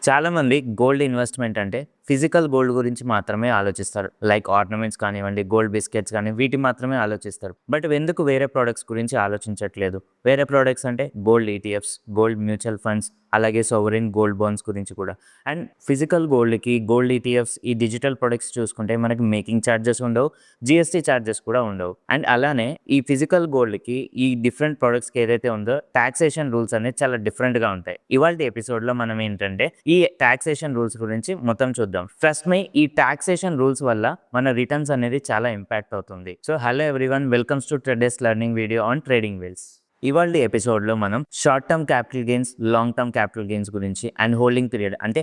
చాలామంది gold investment అంటే physical gold గురించి మాత్రమే ఆలోచిస్తారు. లైక్ ఆర్నమెంట్స్ కానివ్వండి, గోల్డ్ బిస్కెట్స్ కానీ వీటి మాత్రమే ఆలోచిస్తారు. బట్ ఎందుకు వేరే ప్రొడక్ట్స్ గురించి ఆలోచించట్లేదు? వేరే ప్రొడక్ట్స్ అంటే gold ETFs, gold mutual funds, అలాగే సోవరెన్ గోల్డ్ బాండ్స్ గురించి కూడా. అండ్ ఫిజికల్ గోల్డ్‌కి, గోల్డ్ ఈటీఎఫ్స్ ఈ డిజిటల్ ప్రొడక్ట్స్ చూసుకుంటే మనకి మేకింగ్ చార్జెస్ ఉండవు. జీఎస్టీ చార్జెస్ కూడా ఉండవు. అండ్ అలానే ఈ ఫిజికల్ గోల్డ్‌కి ఈ డిఫరెంట్ ప్రొడక్ట్స్‌కి ఏదైతే ఉందో టాక్సేషన్ రూల్స్ అనేది చాలా డిఫరెంట్‌గా ఉంటాయి. ఇవాల్టి ఎపిసోడ్‌లో మనం ఏంటంటే ఈ టాక్సేషన్ రూల్స్ గురించి మొత్తం చూద్దాం. ట్రస్ట్ మీ, ఈ టాక్సేషన్ రూల్స్ వల్ల మన రిటర్న్స్ అనేది చాలా ఇంపాక్ట్ అవుతుంది. So hello everyone, welcomes to traders learning video on trading wheels. ఇవాల్టి ఎపిసోడ్లో మనం short term capital gains, long term capital gains గురించి అండ్ హోల్డింగ్ పీరియడ్ అంటే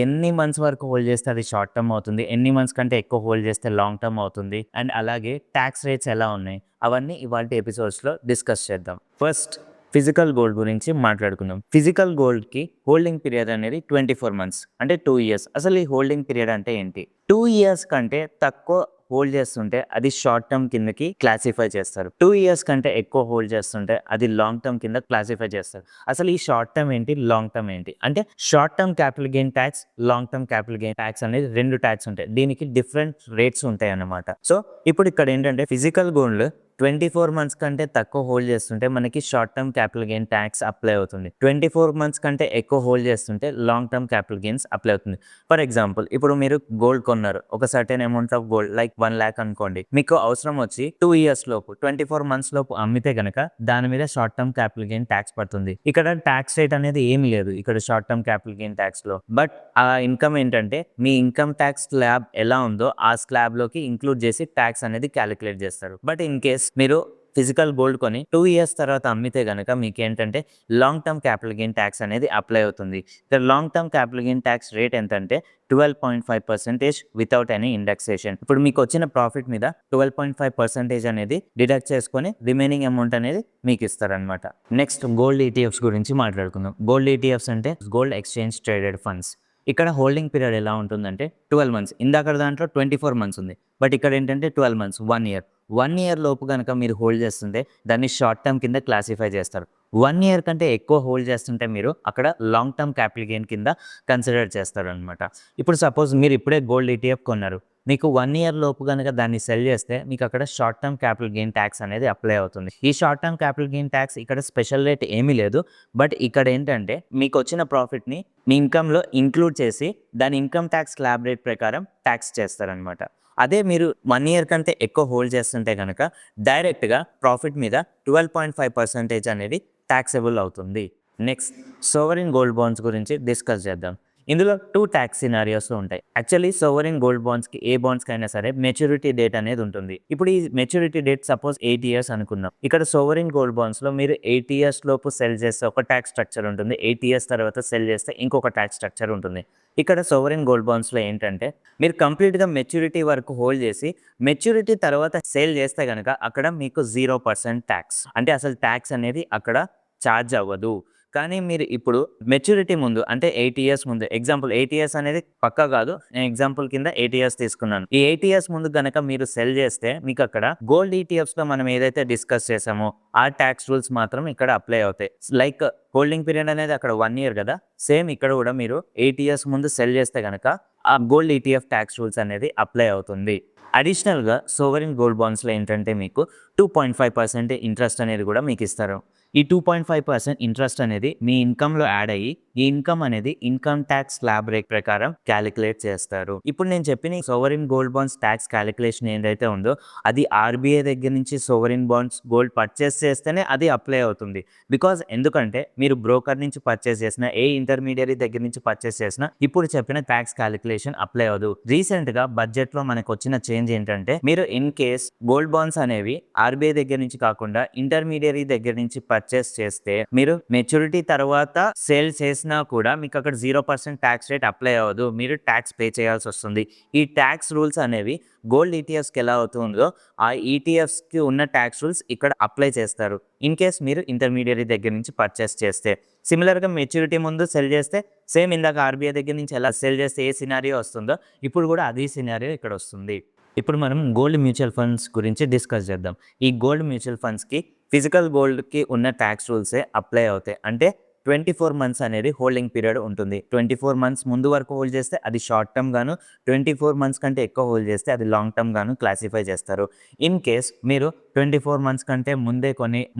ఎన్ని మంత్స్ వరకు హోల్డ్ చేస్తే అది షార్ట్ టర్మ్ అవుతుంది, ఎన్ని మంత్స్ కంటే ఎక్కువ హోల్డ్ చేస్తే లాంగ్ టర్మ్ అవుతుంది, అండ్ అలాగే ట్యాక్స్ రేట్స్ ఎలా ఉన్నాయి అవన్నీ ఇవాల్టి ఎపిసోడ్స్లో డిస్కస్ చేద్దాం. ఫస్ట్ ఫిజికల్ గోల్డ్ గురించి మాట్లాడుకుందాం. ఫిజికల్ గోల్డ్‌కి హోల్డింగ్ పీరియడ్ అనేది 24 మంత్స్ అంటే 2 ఇయర్స్. అసలు ఈ హోల్డింగ్ పీరియడ్ అంటే ఏంటి? 2 ఇయర్స్ కంటే తక్కువ హోల్డ్ చేస్తుంటే అది షార్ట్ టర్మ్ కిందకి క్లాసిఫై చేస్తారు. 2 ఇయర్స్ కంటే ఎక్కువ హోల్డ్ చేస్తుంటే అది లాంగ్ టర్మ్ కింద క్లాసిఫై చేస్తారు. అసలు ఈ షార్ట్ టర్మ్ ఏంటి? లాంగ్ టర్మ్ ఏంటి? అంటే short term capital gain tax, long term capital gain tax అనేది 2 ట్యాక్స్ ఉంటాయి. దీనికి డిఫరెంట్ రేట్స్ ఉంటాయన్నమాట. సో ఇప్పుడు ఇక్కడ ఏంటంటే ఫిజికల్ గోల్డ్ 24 మంత్స్ కంటే తక్కువ హోల్డ్ చేస్తుంటే మనకి short term capital gain tax apply అవుతుంది. 24 మంత్స్ కంటే ఎక్కువ హోల్డ్ చేస్తుంటే long term capital gains apply అవుతుంది. ఫర్ ఎగ్జాంపుల్, ఇప్పుడు మీరు గోల్డ్ కొన్నారు. ఒక certain amount of gold like 1 lakh అనుకోండి. మీకు అవసరం వచ్చి 2 ఇయర్స్ లోపు 24 మంత్స్ లోపు అమ్మితే గనక దాని మీద short term capital gain tax పడుతుంది. ఇక్కడ ట్యాక్స్ రేట్ అనేది ఏమి లేదు ఇక్కడ short term capital gain tax లో. బట్ ఆ ఇన్కమ్ ఏంటంటే మీ ఇన్కమ్ ట్యాక్స్ స్లాబ్ ఎలా ఉందో ఆ స్లాబ్ లోకి ఇంక్లూడ్ చేసి ట్యాక్స్ అనేది క్యాలిక్యులేట్ చేస్తారు. బట్ ఇన్ కేస్ మీరు ఫిజికల్ గోల్డ్ కొని 2 ఇయర్స్ తర్వాత అమ్మితే గనక మీకు ఏంటంటే long term capital gain tax అనేది అప్లై అవుతుంది. ఇక్కడ long term capital gain tax rate ఎంతంటే 12.5% వితౌట్ ఎనీ ఇండెక్సేషన్. ఇప్పుడు మీకు వచ్చిన ప్రాఫిట్ మీద 12.5% అనేది డిడక్ట్ చేసుకొని రిమైనింగ్ అమౌంట్ అనేది మీకు ఇస్తారనమాట. నెక్స్ట్ గోల్డ్ ఈటీఎఫ్స్ గురించి మాట్లాడుకుందాం. గోల్డ్ ఈటీఎఫ్స్ అంటే గోల్డ్ ఎక్స్చేంజ్ ట్రేడెడ్ ఫండ్స్. ఇక్కడ హోల్డింగ్ పీరియడ్ ఎలా ఉంటుందంటే 12 మంత్స్. ఇందాక దాంట్లో 24 మంత్స్ ఉంది. బట్ ఇక్కడ ఏంటంటే 12 మంత్స్, 1 ఇయర్. 1 ఇయర్ లోపు గనక మీరు హోల్డ్ చేస్తుంటే దాన్ని షార్ట్ టర్మ్ కింద క్లాసిఫై చేస్తారు. 1 ఇయర్ కంటే ఎక్కువ హోల్డ్ చేస్తుంటే మీరు అక్కడ లాంగ్ టర్మ్ క్యాపిటల్ గెయిన్ కింద కన్సిడర్ చేస్తారనమాట. ఇప్పుడు సపోజ్ మీరు ఇప్పుడే గోల్డ్ ఈటీఎఫ్ కొన్నారు. మీకు 1 ఇయర్ లోపు గనక దాన్ని సెల్ చేస్తే మీకు అక్కడ short term capital gain tax అనేది అప్లై అవుతుంది. ఈ short term capital gain tax ఇక్కడ స్పెషల్ రేట్ ఏమీ లేదు. బట్ ఇక్కడ ఏంటంటే మీకు వచ్చిన ప్రాఫిట్ని మీ ఇన్కమ్లో ఇంక్లూడ్ చేసి దాని ఇన్కమ్ ట్యాక్స్ స్లాబ్ రేట్ ప్రకారం ట్యాక్స్ చేస్తారనమాట. అదే మీరు 1 ఇయర్ కంటే ఎక్కువ హోల్డ్ చేస్తుంటే కనుక డైరెక్ట్గా ప్రాఫిట్ మీద 12.5% అనేది ట్యాక్సబుల్ అవుతుంది. నెక్స్ట్ సోవరెన్ గోల్డ్ బాండ్స్ గురించి డిస్కస్ చేద్దాం. ఇందులో 2 ట్యాక్స్ సినారియోస్ ఉంటాయి. యాక్చువల్లీ సోవరెన్ గోల్డ్ బాండ్స్కి ఏ బాండ్స్కి అయినా సరే మెచ్యూరిటీ డేట్ అనేది ఉంటుంది. ఇప్పుడు ఈ మెచ్యూరిటీ డేట్ సపోజ్ 8 ఇయర్స్ అనుకుందాం. ఇక్కడ సోవరెన్ గోల్డ్ బాండ్స్లో మీరు 8 ఇయర్స్ లోపు సెల్ చేస్తే ఒక ట్యాక్స్ స్ట్రక్చర్ ఉంటుంది. 8 ఇయర్స్ తర్వాత సెల్ చేస్తే ఇంకొక ట్యాక్స్ స్ట్రక్చర్ ఉంటుంది. ఇక్కడ సోవరెన్ గోల్డ్ బాండ్స్లో ఏంటంటే మీరు కంప్లీట్గా మెచ్యూరిటీ వరకు హోల్డ్ చేసి మెచ్యూరిటీ తర్వాత సేల్ చేస్తే కనుక అక్కడ మీకు 0% ట్యాక్స్, అంటే అసలు ట్యాక్స్ అనేది అక్కడ ఛార్జ్ అవ్వదు. కానీ మీరు ఇప్పుడు మెచ్యూరిటీ ముందు అంటే 8 ఇయర్స్ ముందు, ఎగ్జాంపుల్ 8 ఇయర్స్ అనేది పక్కా కాదు, నేను ఎగ్జాంపుల్ కింద 8 ఇయర్స్ తీసుకున్నాను. ఈ 8 ఇయర్స్ ముందు గనక మీరు సెల్ చేస్తే మీకు అక్కడ గోల్డ్ ఈటీఎఫ్స్లో మనం ఏదైతే డిస్కస్ చేసామో ఆ ట్యాక్స్ రూల్స్ మాత్రం ఇక్కడ అప్లై అవుతాయి. లైక్ హోల్డింగ్ పీరియడ్ అనేది అక్కడ 1 ఇయర్ కదా, సేమ్ ఇక్కడ కూడా మీరు 8 ఇయర్స్ ముందు సెల్ చేస్తే కనుక ఆ గోల్డ్ ఈటీఎఫ్ ట్యాక్స్ రూల్స్ అనేది అప్లై అవుతుంది. అడిషనల్గా సోవరెన్ గోల్డ్ బాండ్స్లో ఏంటంటే మీకు 2.5% ఇంట్రెస్ట్ అనేది కూడా మీకు ఇస్తారు. ఈ 2.5% ఇంట్రెస్ట్ అనేది మీ ఇన్కమ్లో యాడ్ అయ్యి ఈ ఇన్కమ్ అనేది ఇన్కమ్ ట్యాక్స్ స్లాబ్ రేట్ ప్రకారం క్యాలిక్యులేట్ చేస్తారు. ఇప్పుడు నేను చెప్పిన sovereign gold bonds tax calculation ఏదైతే ఉందో అది ఆర్బీఐ దగ్గర నుంచి సోవరెన్ బాండ్స్ గోల్డ్ పర్చేస్ చేస్తేనే అది అప్లై అవుతుంది. బికాజ్ ఎందుకంటే మీరు బ్రోకర్ నుంచి పర్చేస్ చేసిన, ఏ ఇంటర్మీడియరీ దగ్గర నుంచి పర్చేస్ చేసినా ఇప్పుడు చెప్పిన ట్యాక్స్ క్యాలిక్యులేషన్ అప్లై అవ్వదు. రీసెంట్గా బడ్జెట్లో మనకు వచ్చిన చేంజ్ ఏంటంటే మీరు ఇన్ కేస్ గోల్డ్ బాండ్స్ అనేవి ఆర్బీఐ దగ్గర నుంచి కాకుండా ఇంటర్మీడియరీ దగ్గర నుంచి పర్చేస్ చేస్తే మీరు మెచ్యూరిటీ తర్వాత సేల్ చేసినా కూడా మీకు అక్కడ 0% ట్యాక్స్ రేట్ అప్లై అవ్వదు. మీరు ట్యాక్స్ పే చేయాల్సి వస్తుంది. ఈ ట్యాక్స్ రూల్స్ అనేవి గోల్డ్ ఈటీఎఫ్స్కి ఎలా అవుతుందో ఆ ఈటీఎఫ్స్కి ఉన్న ట్యాక్స్ రూల్స్ ఇక్కడ అప్లై చేస్తారు ఇన్ కేస్ మీరు ఇంటర్మీడియరీ దగ్గర నుంచి పర్చేస్ చేస్తే. సిమిలర్గా మెచ్యూరిటీ ముందు సెల్ చేస్తే సేమ్ ఇందాక ఆర్బీఐ దగ్గర నుంచి ఎలా సెల్ చేస్తే ఏ సినారియో వస్తుందో ఇప్పుడు కూడా అదే సినారియో ఇక్కడ వస్తుంది. ఇప్పుడు మనం గోల్డ్ మ్యూచువల్ ఫండ్స్ గురించి డిస్కస్ చేద్దాం. ఈ గోల్డ్ మ్యూచువల్ ఫండ్స్కి ఫిజికల్ గోల్డ్కి ఉన్న ట్యాక్స్ రూల్సే అప్లై అవుతాయి. అంటే 24 మంత్స్ అనేది హోల్డింగ్ పీరియడ్ ఉంటుంది. 24 మంత్స్ ముందు వరకు హోల్డ్ చేస్తే అది షార్ట్ టర్మ్ గాను, 24 మంత్స్ కంటే ఎక్కువ హోల్డ్ చేస్తే అది లాంగ్ టర్మ్ గాను క్లాసిఫై చేస్తారు. ఇన్ కేస్ మీరు 24 మంత్స్ కంటే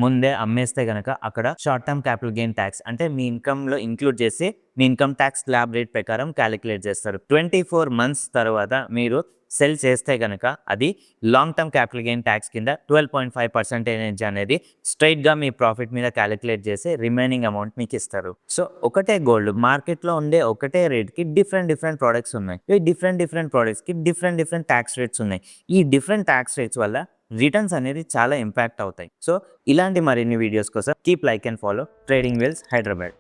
ముందే అమ్మేస్తే గనక అక్కడ short term capital gain tax అంటే మీ ఇన్కమ్‌లో ఇంక్లూడ్ చేసి మీ ఇన్కమ్ ట్యాక్స్ స్లాబ్ రేట్ ప్రకారం క్యాలిక్యులేట్ చేస్తారు. 24 మంత్స్ తర్వాత మీరు సెల్ చేస్తే గనక అది long term capital gain tax కింద 12.5% అనేది స్ట్రెయిట్‌గా మీ ప్రాఫిట్ మీద క్యాలిక్యులేట్ చేసి రిమైనింగ్ అమౌంట్ మీకు ఇస్తారు. సో ఒకటే గోల్డ్ మార్కెట్‌లో ఉండే ఒకటే రేట్‌కి డిఫరెంట్ ప్రొడక్ట్స్ ఉన్నాయి. ఈ డిఫరెంట్ ప్రొడక్ట్స్‌కి డిఫరెంట్ ట్యాక్స్ రేట్స్ ఉన్నాయి. ఈ డిఫరెంట్ ట్యాక్స్ రేట్స్ వల్ల రిటర్న్స్ అనేది చాలా ఇంపాక్ట్ అవుతాయి. సో ఇలాంటి మరిన్ని వీడియోస్ కోసం keep like and follow trading wheels Hyderabad.